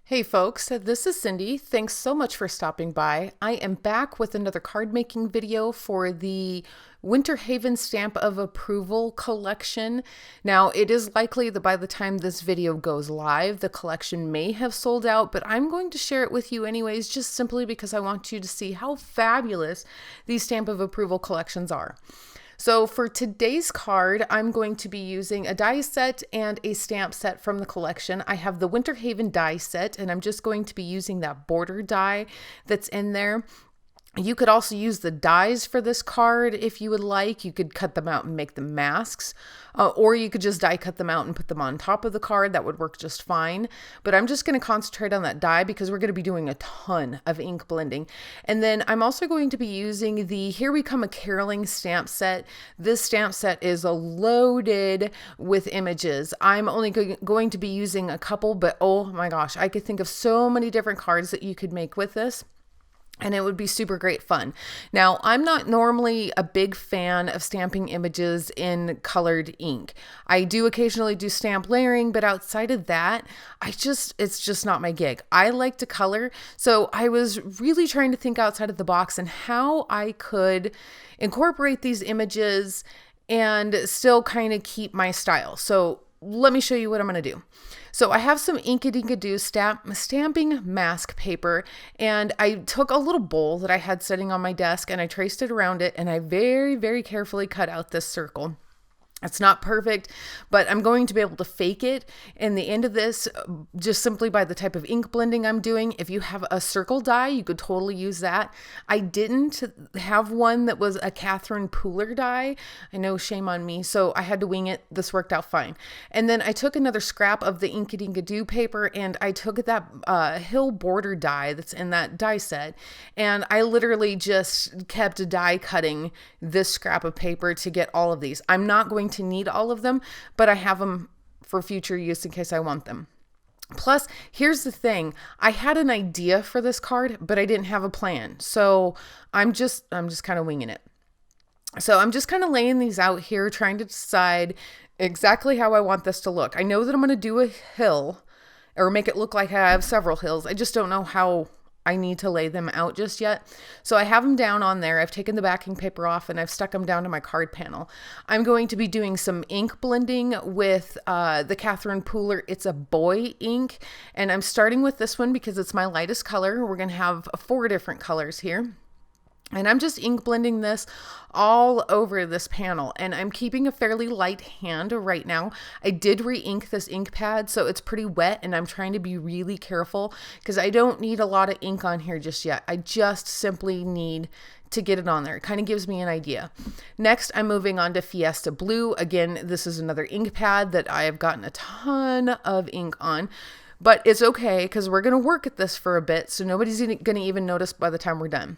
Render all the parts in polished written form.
Hey folks, this is Cindy. Thanks so much for stopping by. I am back with another card making video for the Winterhaven Stamp of Approval collection. Now, it is likely that by the time this video goes live, the collection may have sold out, but I'm going to share it with you anyways, just simply because I want you to see how fabulous these Stamp of Approval collections are. So for today's card, I'm going to be using a die set and a stamp set from the collection. I have the Winterhaven die set, and I'm just going to be using that border die that's in there. You could also use the dies for this card if you would like. You could cut them out and make them masks, or you could just die cut them out and put them on top of the card. That would work just fine. But I'm just going to concentrate on that die because we're going to be doing a ton of ink blending. And then I'm also going to be using the Here We Come a Caroling stamp set. This stamp set is loaded with images. I'm only going to be using a couple, but oh my gosh, I could think of so many different cards that you could make with this. And it would be super great fun. Now, I'm not normally a big fan of stamping images in colored ink. I do occasionally do stamp layering, but outside of that, it's just not my gig. I like to color. So I was really trying to think outside of the box and how I could incorporate these images and still kind of keep my style. So let me show you what I'm going to do. So I have some Inkadinkado stamping mask paper, and I took a little bowl that I had sitting on my desk and I traced it around it, and I very, very carefully cut out this circle. It's not perfect, but I'm going to be able to fake it in the end of this just simply by the type of ink blending I'm doing. If you have a circle die, you could totally use that. I didn't have one that was a Catherine Pooler die. I know, shame on me. So I had to wing it. This worked out fine. And then I took another scrap of the Inkadinkado paper and I took that hill border die that's in that die set. And I literally just kept die cutting this scrap of paper to get all of these. I'm not going to need all of them, but I have them for future use in case I want them. Plus, here's the thing. I had an idea for this card, but I didn't have a plan. So I'm just kind of winging it. So I'm just kind of laying these out here, trying to decide exactly how I want this to look. I know that I'm going to do a hill or make it look like I have several hills. I just don't know how I need to lay them out just yet. So I have them down on there. I've taken the backing paper off and I've stuck them down to my card panel. I'm going to be doing some ink blending with the Catherine Pooler It's a Boy ink. And I'm starting with this one because it's my lightest color. We're going to have 4 different colors here. And I'm just ink blending this all over this panel, and I'm keeping a fairly light hand right now. I did re-ink this ink pad, so it's pretty wet, and I'm trying to be really careful because I don't need a lot of ink on here just yet. I just simply need to get it on there. It kind of gives me an idea. Next, I'm moving on to Fiesta Blue. Again, this is another ink pad that I have gotten a ton of ink on. But it's okay because we're going to work at this for a bit, so nobody's going to even notice by the time we're done.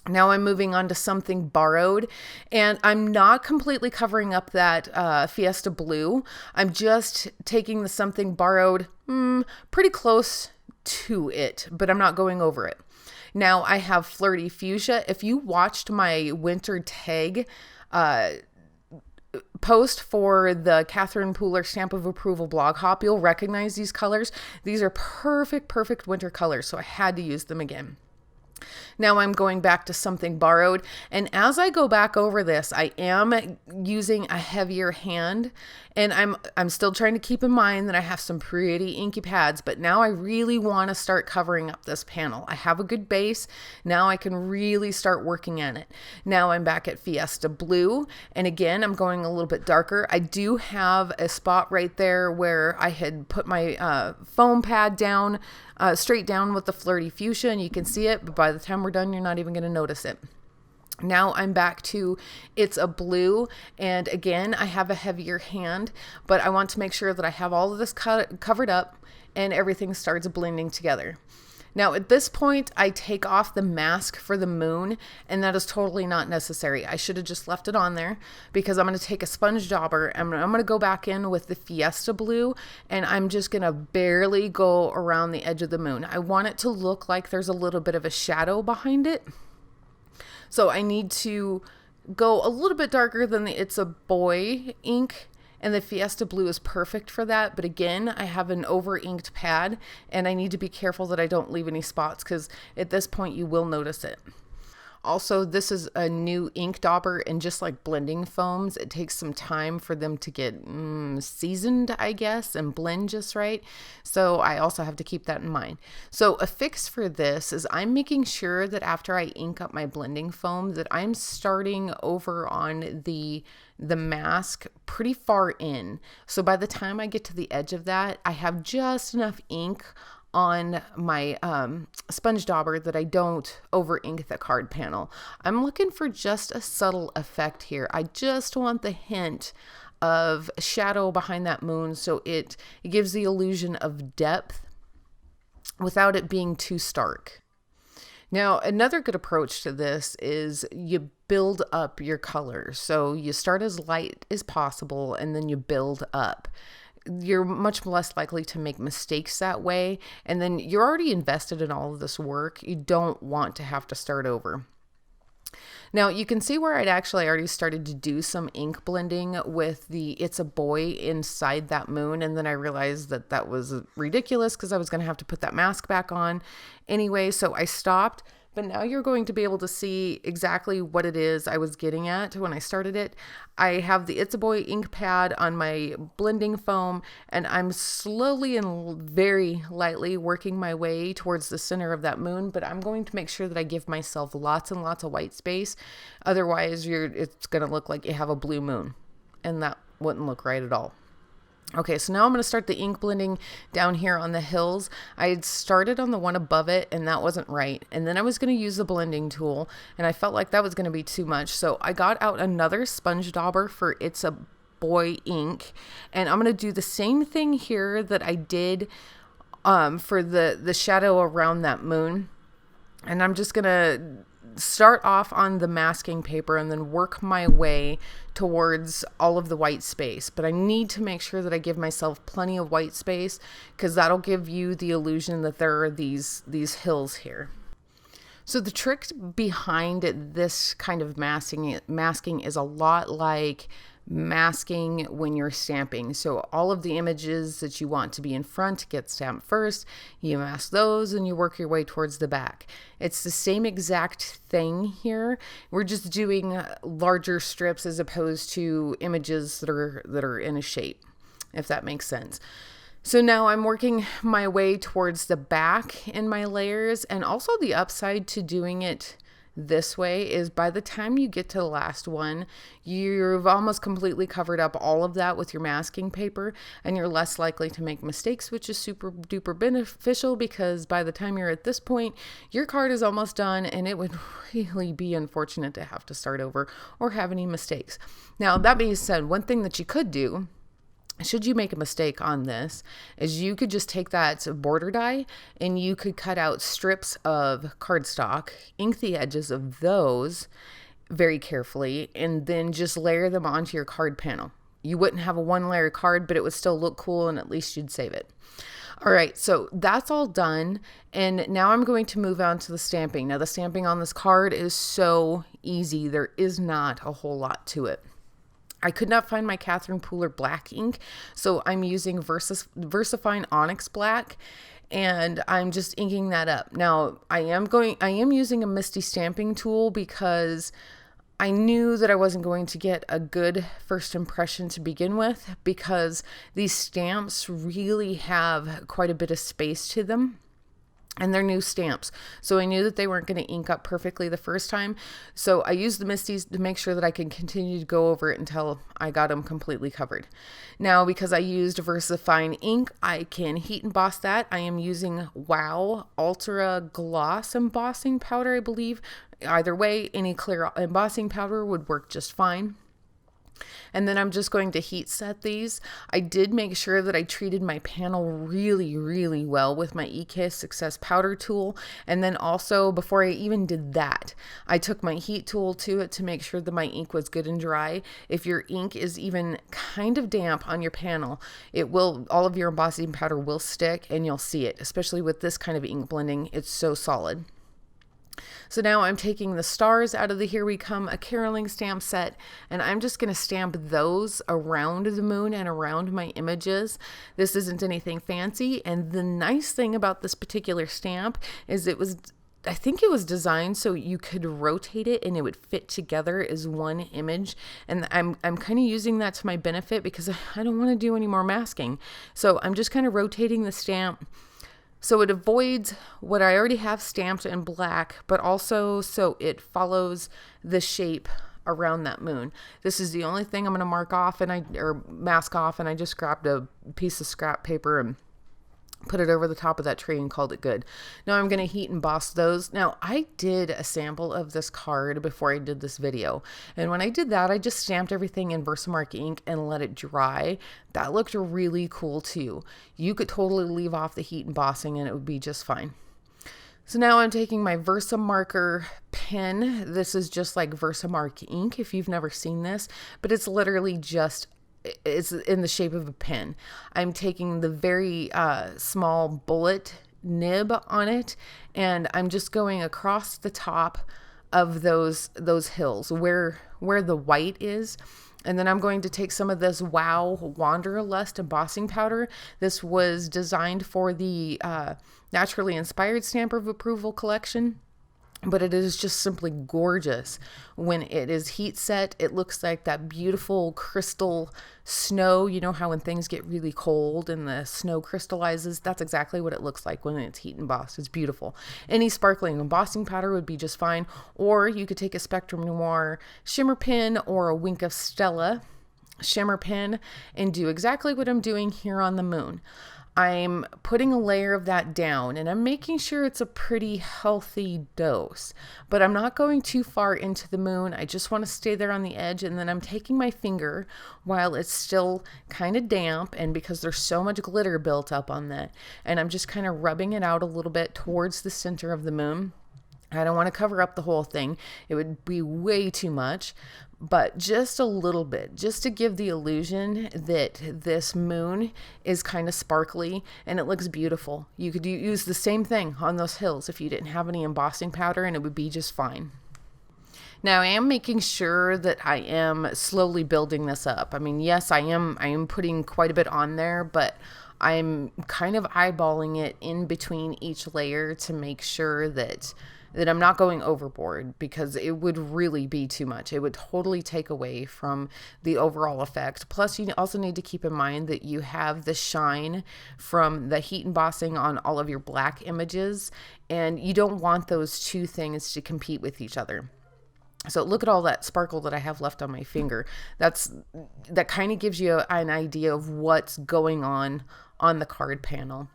Now I'm moving on to Something Borrowed, and I'm not completely covering up that Fiesta Blue. I'm just taking the Something Borrowed pretty close to it, but I'm not going over it. Now I have Flirty Fuchsia. If you watched my winter tag post for the Catherine Pooler Stamp of Approval blog hop, you'll recognize these colors. These are perfect winter colors, so I had to use them again. Now I'm going back to Something Borrowed, and as I go back over this, I am using a heavier hand, and I'm still trying to keep in mind that I have some pretty inky pads, but now I really want to start covering up this panel. I have a good base. Now I can really start working on it. Now I'm back at Fiesta Blue, and again, I'm going a little bit darker. I do have a spot right there where I had put my foam pad down, straight down with the Flirty Fuchsia, and you can see it, but by the time we're done, you're not even going to notice it. Now I'm back to It's a Blue, and again, I have a heavier hand, but I want to make sure that I have all of this covered up and everything starts blending together. Now at this point, I take off the mask for the moon, and that is totally not necessary. I should have just left it on there because I'm going to take a sponge dauber and I'm going to go back in with the Fiesta Blue, and I'm just going to barely go around the edge of the moon. I want it to look like there's a little bit of a shadow behind it. So I need to go a little bit darker than the It's a Boy ink and the Fiesta blue is perfect for that. But again, I have an over inked pad, and I need to be careful that I don't leave any spots, because at this point you will notice it. Also, this is a new ink dauber, and just like blending foams, it takes some time for them to get seasoned, I guess, and blend just right. So I also have to keep that in mind. So a fix for this is I'm making sure that after I ink up my blending foam, that I'm starting over on the mask pretty far in. So by the time I get to the edge of that, I have just enough ink on my sponge dauber that I don't over ink the card panel. I'm looking for just a subtle effect here. I just want the hint of shadow behind that moon, so it gives the illusion of depth without it being too stark. Now, another good approach to this is you build up your colors. So you start as light as possible, and then you build up. You're much less likely to make mistakes that way. And then you're already invested in all of this work. You don't want to have to start over. Now you can see where I'd actually already started to do some ink blending with the It's a Boy inside that moon. And then I realized that that was ridiculous because I was going to have to put that mask back on anyway. So I stopped. But now you're going to be able to see exactly what it is I was getting at when I started it. I have the It's a Boy ink pad on my blending foam, and I'm slowly and very lightly working my way towards the center of that moon, but I'm going to make sure that I give myself lots and lots of white space. Otherwise, it's going to look like you have a blue moon, and that wouldn't look right at all. Okay, so now I'm going to start the ink blending down here on the hills. I had started on the one above it, and that wasn't right. And then I was going to use the blending tool, and I felt like that was going to be too much. So I got out another sponge dauber for It's a Boy ink, and I'm going to do the same thing here that I did for the shadow around that moon. And I'm just going to start off on the masking paper and then work my way towards all of the white space. But I need to make sure that I give myself plenty of white space, because that'll give you the illusion that there are these hills here. So the trick behind this kind of masking is a lot like masking when you're stamping. So all of the images that you want to be in front get stamped first, you mask those, and you work your way towards the back. It's the same exact thing here. We're just doing larger strips as opposed to images that are in a shape, if that makes sense. So now I'm working my way towards the back in my layers, and also the upside to doing it this way is by the time you get to the last one, you've almost completely covered up all of that with your masking paper, and you're less likely to make mistakes, which is super duper beneficial, because by the time you're at this point, your card is almost done, and it would really be unfortunate to have to start over or have any mistakes. Now, that being said, one thing that you could do, should you make a mistake on this, is you could just take that border die and you could cut out strips of cardstock, ink the edges of those very carefully, and then just layer them onto your card panel. You wouldn't have a one layer card, but it would still look cool, and at least you'd save it. All right, so that's all done, and now I'm going to move on to the stamping. Now the stamping on this card is so easy. There is not a whole lot to it. I could not find my Catherine Pooler black ink, so I'm using VERSAFINE ONYX black, and I'm just inking that up. Now, I am using a Misty stamping tool because I knew that I wasn't going to get a good first impression to begin with, because these stamps really have quite a bit of space to them. And they're new stamps. So I knew that they weren't going to ink up perfectly the first time. So I used the Misties to make sure that I can continue to go over it until I got them completely covered. Now, because I used VERSAFINE ink, I can heat emboss that. I am using Wow Ultra Gloss embossing powder, I believe. Either way, any clear embossing powder would work just fine. And then I'm just going to heat set these. I did make sure that I treated my panel really, really well with my eKiss Success powder tool. And then also, before I even did that, I took my heat tool to it to make sure that my ink was good and dry. If your ink is even kind of damp on your panel, all of your embossing powder will stick, and you'll see it, especially with this kind of ink blending. It's so solid. So now I'm taking the stars out of the Here We Come a Caroling stamp set, and I'm just going to stamp those around the moon and around my images. This isn't anything fancy, and the nice thing about this particular stamp is I think it was designed so you could rotate it and it would fit together as one image. And I'm kind of using that to my benefit because I don't want to do any more masking. So I'm just kind of rotating the stamp so it avoids what I already have stamped in black, but also so it follows the shape around that moon. This is the only thing I'm going to mark off or mask off, and I just grabbed a piece of scrap paper and put it over the top of that tree and called it good. Now I'm going to heat emboss those. Now I did a sample of this card before I did this video. And when I did that, I just stamped everything in Versamark ink and let it dry. That looked really cool too. You could totally leave off the heat embossing and it would be just fine. So now I'm taking my Versamarker pen. This is just like Versamark ink if you've never seen this, but it's literally just it's in the shape of a pen. I'm taking the very small bullet nib on it, and I'm just going across the top of those hills where the white is. And then I'm going to take some of this Wow Wanderlust embossing powder. This was designed for the Naturally Inspired Stamp of Approval collection. But it is just simply gorgeous when it is heat set. It looks like that beautiful crystal snow. You know how when things get really cold and the snow crystallizes? That's exactly what it looks like when it's heat embossed. It's beautiful. Any sparkling embossing powder would be just fine. Or you could take a Spectrum Noir shimmer pen or a Wink of Stella shimmer pen and do exactly what I'm doing here on the moon. I'm putting a layer of that down and I'm making sure it's a pretty healthy dose, but I'm not going too far into the moon. I just want to stay there on the edge, and then I'm taking my finger while it's still kind of damp, and because there's so much glitter built up on that, and I'm just kind of rubbing it out a little bit towards the center of the moon. I don't want to cover up the whole thing. It would be way too much, but just a little bit, just to give the illusion that this moon is kind of sparkly and it looks beautiful. You could use the same thing on those hills if you didn't have any embossing powder, and it would be just fine. Now I am making sure that I am slowly building this up. I mean, yes, I am putting quite a bit on there, but I'm kind of eyeballing it in between each layer to make sure that I'm not going overboard, because it would really be too much. It would totally take away from the overall effect. Plus, you also need to keep in mind that you have the shine from the heat embossing on all of your black images, and you don't want those two things to compete with each other. So look at all that sparkle that I have left on my finger. That kind of gives you an idea of what's going on the card panel.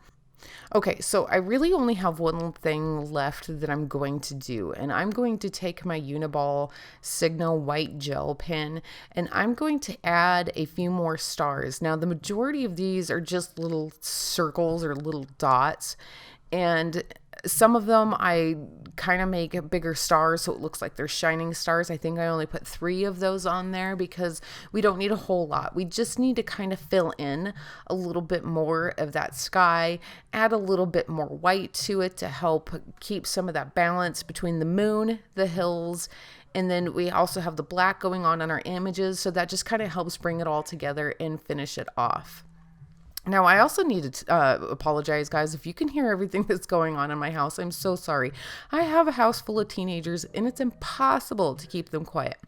Okay, so I really only have one thing left that I'm going to do, and I'm going to take my Uniball Signal white gel pen, and I'm going to add a few more stars. Now, the majority of these are just little circles or little dots, and some of them I kind of make bigger stars so it looks like they're shining stars. I think I only put 3 of those on there because we don't need a whole lot. We just need to kind of fill in a little bit more of that sky, add a little bit more white to it to help keep some of that balance between the moon, the hills, and then we also have the black going on in our images, so that just kind of helps bring it all together and finish it off. Now, I also need to apologize, guys, if you can hear everything that's going on in my house. I'm so sorry. I have a house full of teenagers, and it's impossible to keep them quiet.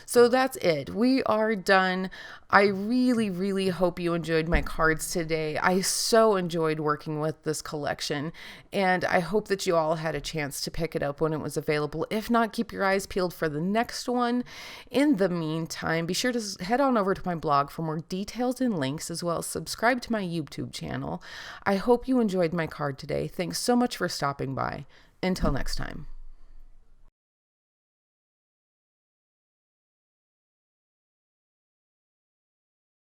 So that's it. We are done. I really, really hope you enjoyed my cards today. I so enjoyed working with this collection, and I hope that you all had a chance to pick it up when it was available. If not, keep your eyes peeled for the next one. In the meantime, be sure to head on over to my blog for more details and links, as well as subscribe to my YouTube channel. I hope you enjoyed my card today. Thanks so much for stopping by. Until next time.